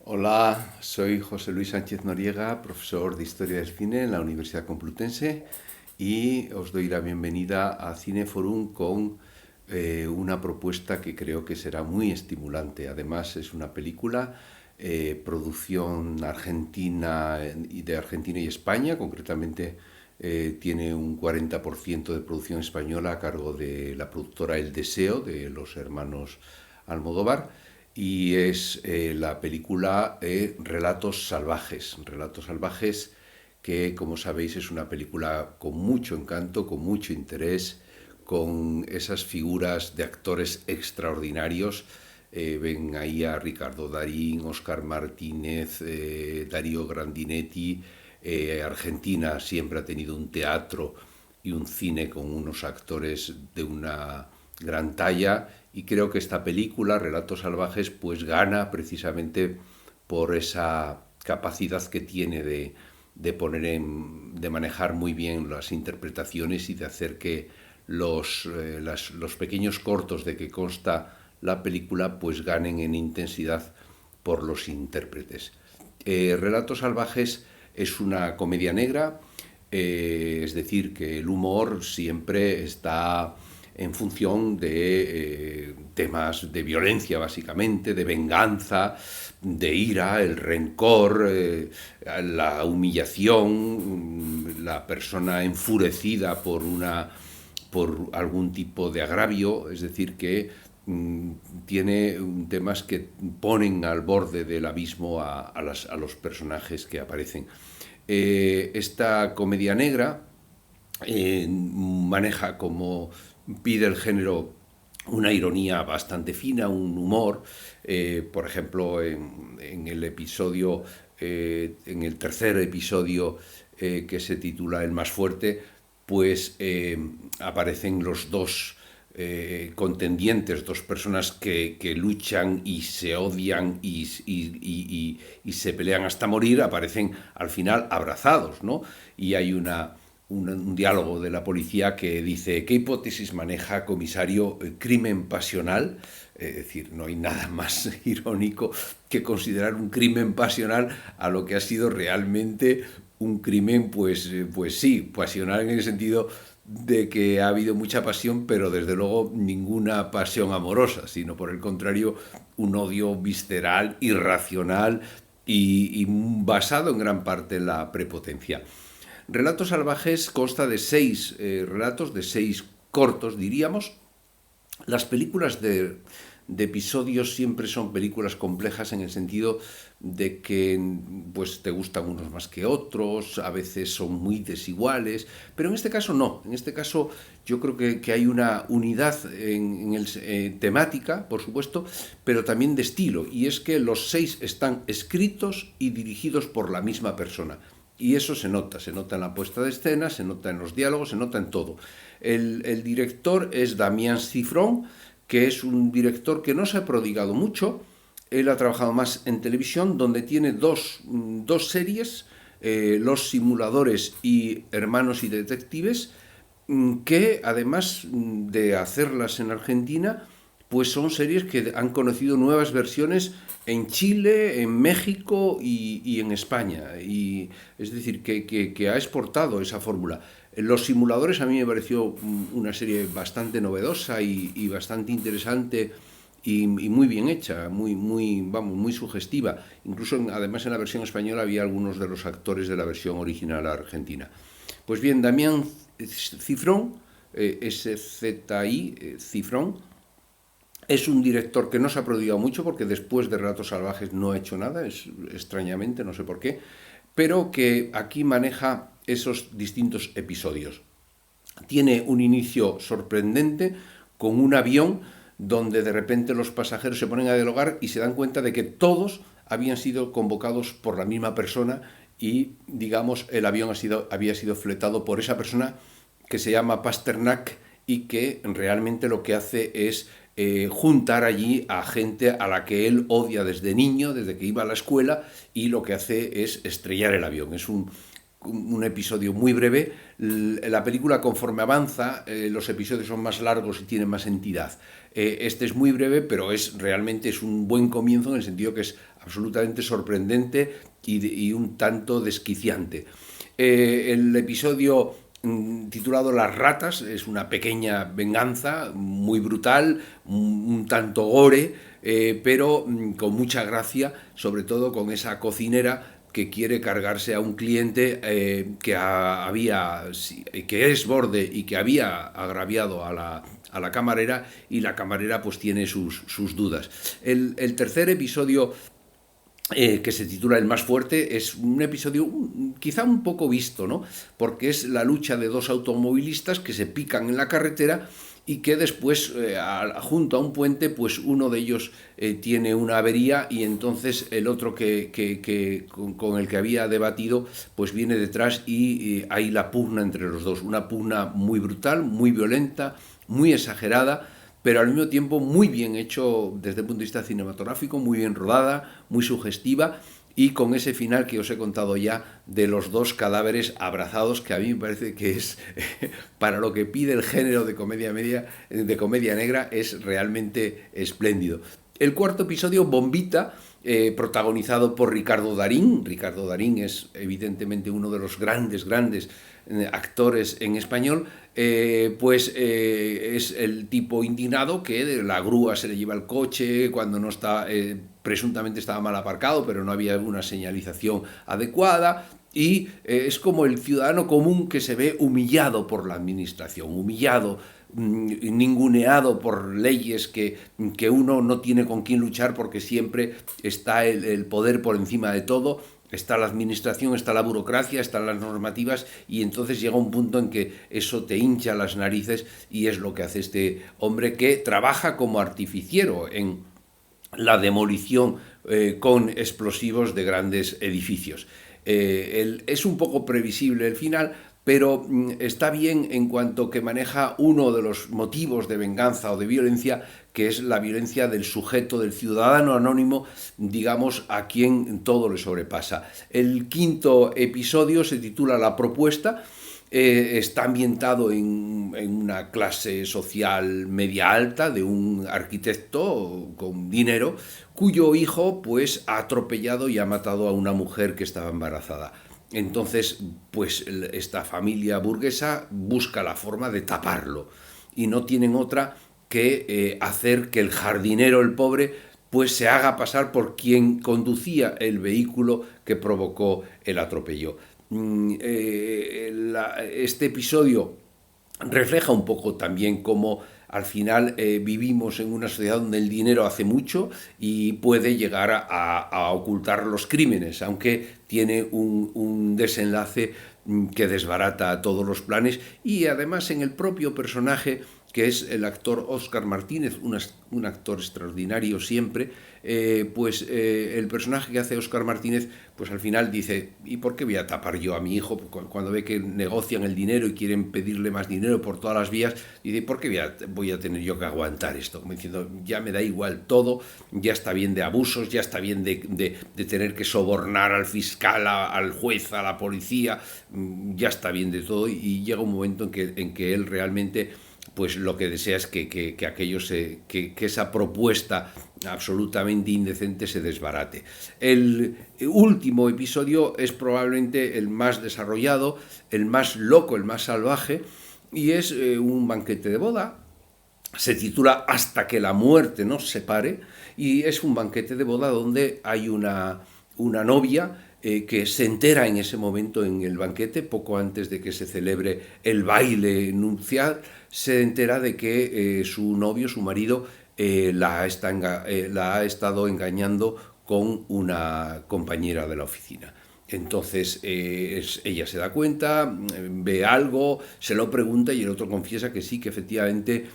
Hola, soy José Luis Sánchez Noriega, profesor de Historia del Cine en la Universidad Complutense y os doy la bienvenida a Cineforum con una propuesta que creo que será muy estimulante. Además es una película, producción argentina y de Argentina y España, concretamente tiene un 40% de producción española a cargo de la productora El Deseo de los hermanos Almodóvar y es la película Relatos Salvajes. Relatos Salvajes que, como sabéis, es una película con mucho encanto, con mucho interés, con esas figuras de actores extraordinarios. Ven ahí a Ricardo Darín, Óscar Martínez, Darío Grandinetti. Argentina siempre ha tenido un teatro y un cine con unos actores de una gran talla y creo que esta película, Relatos Salvajes, pues gana precisamente por esa capacidad que tiene de manejar muy bien las interpretaciones y de hacer que los pequeños cortos de que consta la película pues ganen en intensidad por los intérpretes. Relatos Salvajes es una comedia negra, es decir, que el humor siempre está en función de temas de violencia, básicamente, de venganza, de ira, el rencor, la humillación, la persona enfurecida por algún tipo de agravio, es decir, que tiene temas que ponen al borde del abismo a los personajes que aparecen. Esta comedia negra maneja, como pide el género, una ironía bastante fina, un humor. Por ejemplo, en el episodio, en el tercer episodio que se titula El más fuerte, pues aparecen los dos contendientes, dos personas que luchan y se odian y se pelean hasta morir, aparecen al final abrazados, ¿no? Y hay un diálogo de la policía que dice: ¿qué hipótesis maneja, comisario? ¿Crimen pasional? Es decir, no hay nada más irónico que considerar un crimen pasional a lo que ha sido realmente un crimen, pues sí, pasional en el sentido de que ha habido mucha pasión, pero desde luego ninguna pasión amorosa, sino por el contrario, un odio visceral, irracional y basado en gran parte en la prepotencia. Relatos Salvajes consta de seis relatos, de seis cortos, diríamos. Las películas de episodios siempre son películas complejas en el sentido de que pues te gustan unos más que otros, a veces son muy desiguales, pero en este caso no. En este caso yo creo que hay una unidad temática, por supuesto, pero también de estilo, y es que los seis están escritos y dirigidos por la misma persona. Y eso se nota en la puesta de escena, se nota en los diálogos, se nota en todo. El director es Damien Cifrón, que es un director que no se ha prodigado mucho. Él ha trabajado más en televisión, donde tiene dos series, Los Simuladores y Hermanos y Detectives, que además de hacerlas en Argentina, pues son series que han conocido nuevas versiones en Chile, en México y en España. Y es decir, que ha exportado esa fórmula. Los Simuladores a mí me pareció una serie bastante novedosa y bastante interesante y muy bien hecha, vamos, muy sugestiva. Incluso, además, en la versión española había algunos de los actores de la versión original argentina. Pues bien, Damián Cifrón, SZI, Cifrón, es un director que no se ha prodigado mucho porque después de Relatos Salvajes no ha hecho nada, extrañamente, no sé por qué, pero que aquí maneja esos distintos episodios. Tiene un inicio sorprendente con un avión donde de repente los pasajeros se ponen a dialogar y se dan cuenta de que todos habían sido convocados por la misma persona y, digamos, el avión había sido fletado por esa persona que se llama Pasternak y que realmente lo que hace es juntar allí a gente a la que él odia desde niño, desde que iba a la escuela, y lo que hace es estrellar el avión. un episodio muy breve. La película, conforme avanza, los episodios son más largos y tienen más entidad. Este es muy breve, pero realmente es un buen comienzo, en el sentido que es absolutamente sorprendente y un tanto desquiciante. El episodio titulado Las ratas es una pequeña venganza muy brutal, un tanto gore, pero con mucha gracia, sobre todo con esa cocinera que quiere cargarse a un cliente que es borde y que había agraviado a la camarera, y la camarera pues tiene sus dudas. El tercer episodio, que se titula El más fuerte, es un episodio quizá un poco visto, ¿no? Porque es la lucha de dos automovilistas que se pican en la carretera y que después, junto a un puente, pues uno de ellos tiene una avería, y entonces el otro con el que había debatido pues viene detrás, y hay la pugna entre los dos, una pugna muy brutal, muy violenta, muy exagerada, pero al mismo tiempo muy bien hecho desde el punto de vista cinematográfico, muy bien rodada, muy sugestiva, y con ese final que os he contado ya, de los dos cadáveres abrazados, que a mí me parece que es, para lo que pide el género de comedia negra, es realmente espléndido. El cuarto episodio, Bombita, protagonizado por Ricardo Darín. Ricardo Darín es evidentemente uno de los grandes actores en español. Es el tipo indignado que de la grúa se le lleva el coche cuando no está, presuntamente estaba mal aparcado, pero no había una señalización adecuada. Y es como el ciudadano común que se ve humillado por la administración, humillado, ninguneado por leyes que uno no tiene con quién luchar, porque siempre está el poder por encima de todo. Está la administración, está la burocracia, están las normativas, y entonces llega un punto en que eso te hincha las narices, y es lo que hace este hombre, que trabaja como artificiero en la demolición con explosivos de grandes edificios. Es un poco previsible el final, pero está bien en cuanto que maneja uno de los motivos de venganza o de violencia, que es la violencia del sujeto, del ciudadano anónimo, digamos, a quien todo le sobrepasa. El quinto episodio se titula La propuesta. Está ambientado en una clase social media alta, de un arquitecto con dinero, cuyo hijo pues ha atropellado y ha matado a una mujer que estaba embarazada. Entonces, pues esta familia burguesa busca la forma de taparlo, y no tienen otra que hacer que el jardinero, el pobre, pues se haga pasar por quien conducía el vehículo que provocó el atropello. Este episodio refleja un poco también cómo al final vivimos en una sociedad donde el dinero hace mucho y puede llegar a ocultar los crímenes, aunque tiene un desenlace que desbarata todos los planes. Y además, en el propio personaje, que es el actor Óscar Martínez, un actor extraordinario siempre, el personaje que hace Óscar Martínez, pues al final dice: ¿y por qué voy a tapar yo a mi hijo? Cuando ve que negocian el dinero y quieren pedirle más dinero por todas las vías, dice: ¿por qué voy a tener yo que aguantar esto? Como diciendo, ya me da igual todo, ya está bien de abusos, ya está bien de tener que sobornar al fiscal, al juez, a la policía, ya está bien de todo. Y llega un momento en que él realmente, pues lo que desea es que esa propuesta absolutamente indecente se desbarate. El último episodio es probablemente el más desarrollado, el más loco, el más salvaje, y es un banquete de boda. Se titula Hasta que la muerte nos separe, y es un banquete de boda donde hay una novia que se entera en ese momento, en el banquete, poco antes de que se celebre el baile nupcial, se entera de que su novio, su marido, la ha estado engañando con una compañera de la oficina. Entonces ella se da cuenta, ve algo, se lo pregunta, y el otro confiesa que sí, que efectivamente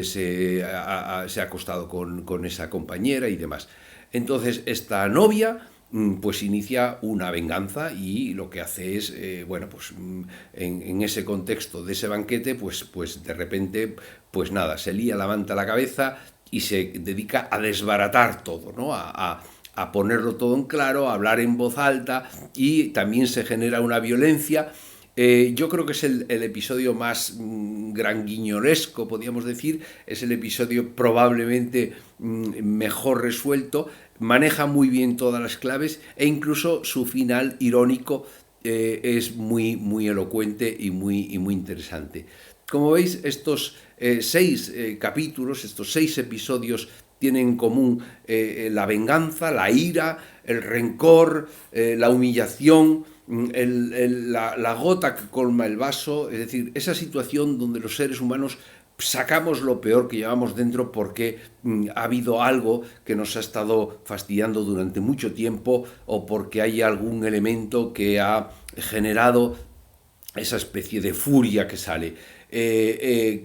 se ha acostado con esa compañera y demás. Entonces esta novia pues inicia una venganza, y lo que hace es, en ese contexto de ese banquete, pues de repente, pues nada, se levanta la cabeza y se dedica a desbaratar todo, ¿no? a ponerlo todo en claro, a hablar en voz alta, y también se genera una violencia. Yo creo que es el episodio más granguiñolesco, podríamos decir, es el episodio probablemente mejor resuelto, maneja muy bien todas las claves e incluso su final irónico es muy elocuente y muy interesante. Como veis, estos 6 capítulos, estos 6 episodios tienen en común la venganza, la ira, el rencor, la humillación, la gota que colma el vaso, es decir, esa situación donde los seres humanos sacamos lo peor que llevamos dentro porque ha habido algo que nos ha estado fastidiando durante mucho tiempo o porque hay algún elemento que ha generado esa especie de furia que sale.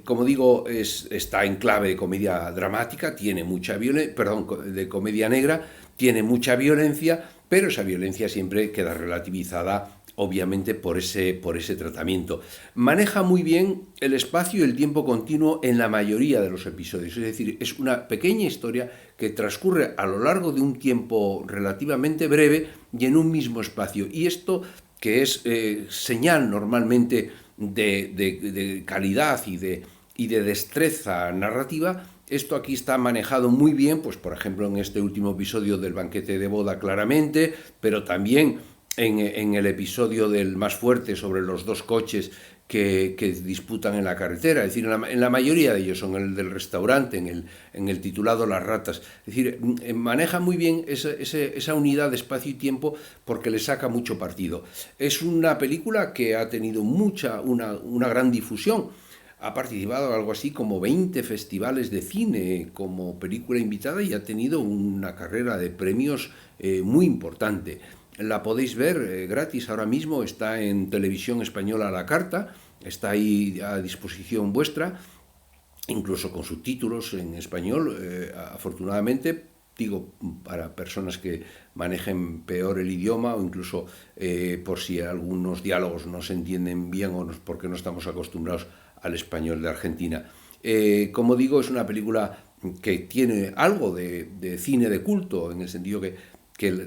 Como digo, está en clave de comedia dramática, tiene mucha violencia, perdón, de comedia negra, tiene mucha violencia, pero esa violencia siempre queda relativizada obviamente por ese tratamiento. Maneja muy bien el espacio y el tiempo continuo en la mayoría de los episodios, es decir, es una pequeña historia que transcurre a lo largo de un tiempo relativamente breve y en un mismo espacio. Y esto, que es señal normalmente de calidad y de destreza narrativa, esto aquí está manejado muy bien, pues por ejemplo en este último episodio del banquete de boda claramente, pero también en el episodio del más fuerte sobre los 2 coches que disputan en la carretera, es decir, en la mayoría de ellos, son el del restaurante, en el titulado Las ratas. Es decir, maneja muy bien esa unidad de espacio y tiempo porque le saca mucho partido. Es una película que ha tenido una gran difusión. Ha participado en algo así como 20 festivales de cine como película invitada y ha tenido una carrera de premios muy importante. La podéis ver gratis ahora mismo, está en Televisión Española a la carta, está ahí a disposición vuestra, incluso con subtítulos en español, afortunadamente, digo, para personas que manejen peor el idioma o incluso por si algunos diálogos no se entienden bien o no, porque no estamos acostumbrados al español de Argentina. Como digo, es una película que tiene algo de cine de culto, en el sentido que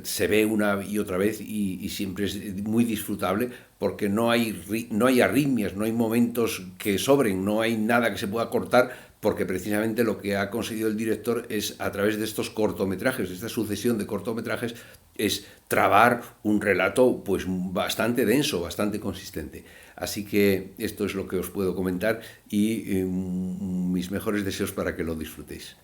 se ve una y otra vez y siempre es muy disfrutable porque no hay arritmias, no hay momentos que sobren, no hay nada que se pueda cortar, porque precisamente lo que ha conseguido el director es, a través de estos cortometrajes, de esta sucesión de cortometrajes, es trabar un relato pues bastante denso, bastante consistente. Así que esto es lo que os puedo comentar y mis mejores deseos para que lo disfrutéis.